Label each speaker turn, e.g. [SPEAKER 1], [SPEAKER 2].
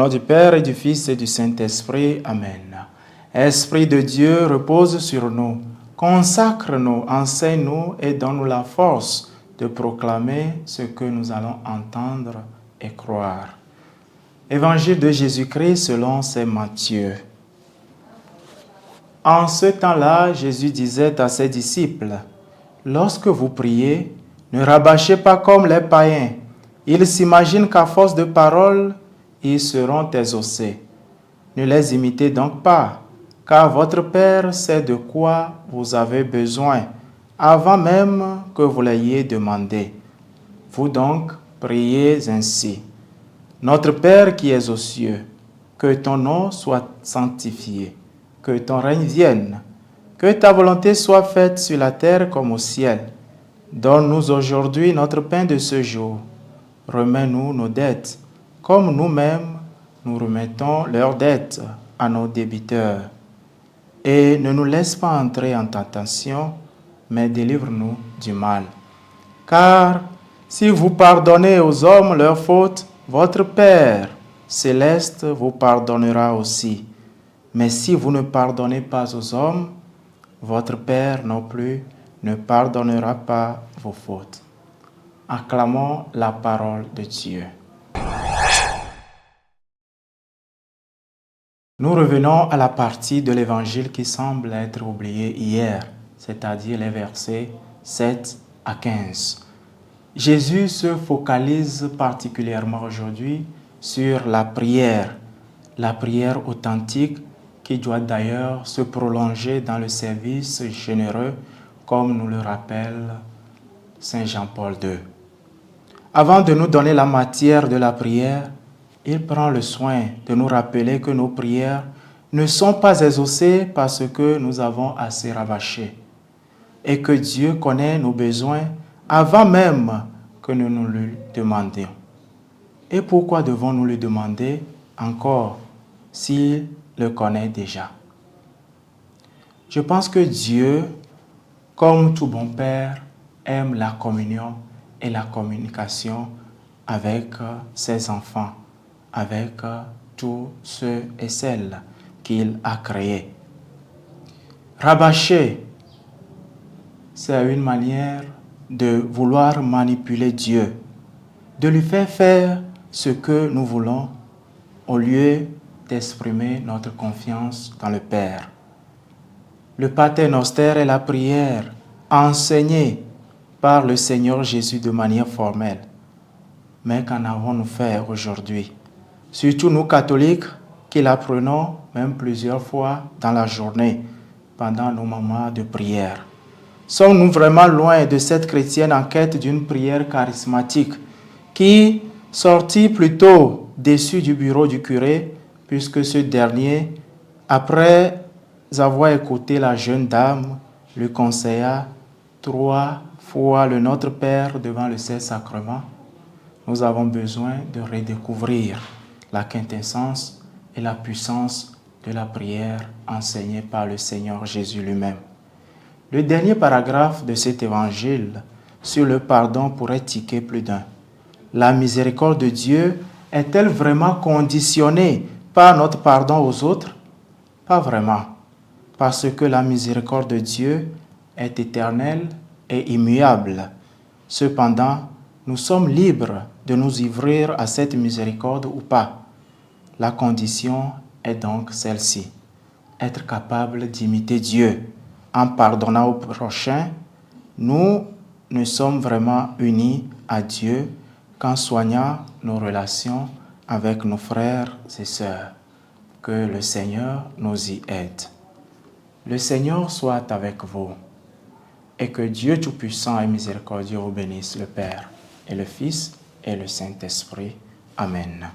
[SPEAKER 1] Au nom du Père et du Fils et du Saint-Esprit. Amen. Esprit de Dieu, repose sur nous, consacre-nous, enseigne-nous et donne-nous la force de proclamer ce que nous allons entendre et croire. Évangile de Jésus-Christ selon saint Matthieu. En ce temps-là, Jésus disait à ses disciples, « Lorsque vous priez, ne rabâchez pas comme les païens. Ils s'imaginent qu'à force de paroles, ils seront exaucés. Ne les imitez donc pas, car votre Père sait de quoi vous avez besoin, avant même que vous l'ayez demandé. Vous donc, priez ainsi. Notre Père qui es aux cieux, que ton nom soit sanctifié, que ton règne vienne, que ta volonté soit faite sur la terre comme au ciel. Donne-nous aujourd'hui notre pain de ce jour. Remets-nous nos dettes, comme nous-mêmes, nous remettons leurs dettes à nos débiteurs. Et ne nous laisse pas entrer en tentation, mais délivre-nous du mal. Car si vous pardonnez aux hommes leurs fautes, votre Père céleste vous pardonnera aussi. Mais si vous ne pardonnez pas aux hommes, votre Père non plus ne pardonnera pas vos fautes. Acclamons la parole de Dieu. Nous revenons à la partie de l'Évangile qui semble être oubliée hier, c'est-à-dire les versets 7 à 15. Jésus se focalise particulièrement aujourd'hui sur la prière authentique qui doit d'ailleurs se prolonger dans le service généreux, comme nous le rappelle Saint Jean-Paul II. Avant de nous donner la matière de la prière, il prend le soin de nous rappeler que nos prières ne sont pas exaucées parce que nous avons assez rabâché et que Dieu connaît nos besoins avant même que nous nous le demandions. Et pourquoi devons-nous le demander encore s'il le connaît déjà? Je pense que Dieu, comme tout bon Père, aime la communion et la communication avec ses enfants, avec tous ceux et celles qu'il a créés. Rabâcher, c'est une manière de vouloir manipuler Dieu, de lui faire ce que nous voulons au lieu d'exprimer notre confiance dans le Père. Le Pater Noster est la prière enseignée par le Seigneur Jésus de manière formelle. Mais qu'en avons-nous fait aujourd'hui? Surtout nous catholiques qui l'apprenons même plusieurs fois dans la journée pendant nos moments de prière. Sommes-nous vraiment loin de cette chrétienne en quête d'une prière charismatique qui, sortit plutôt déçu du bureau du curé, puisque ce dernier, après avoir écouté la jeune dame, lui conseilla 3 fois le Notre Père devant le Saint-Sacrement, nous avons besoin de redécouvrir la quintessence et la puissance de la prière enseignée par le Seigneur Jésus lui-même. Le dernier paragraphe de cet évangile sur le pardon pourrait tiquer plus d'un. La miséricorde de Dieu est-elle vraiment conditionnée par notre pardon aux autres? Pas vraiment, parce que la miséricorde de Dieu est éternelle et immuable. Cependant, nous sommes libres de nous ouvrir à cette miséricorde ou pas. La condition est donc celle-ci, être capable d'imiter Dieu. En pardonnant au prochain, nous ne sommes vraiment unis à Dieu qu'en soignant nos relations avec nos frères et sœurs. Que le Seigneur nous y aide. Le Seigneur soit avec vous et que Dieu Tout-Puissant et Miséricordieux vous bénisse, le Père et le Fils et le Saint-Esprit. Amen.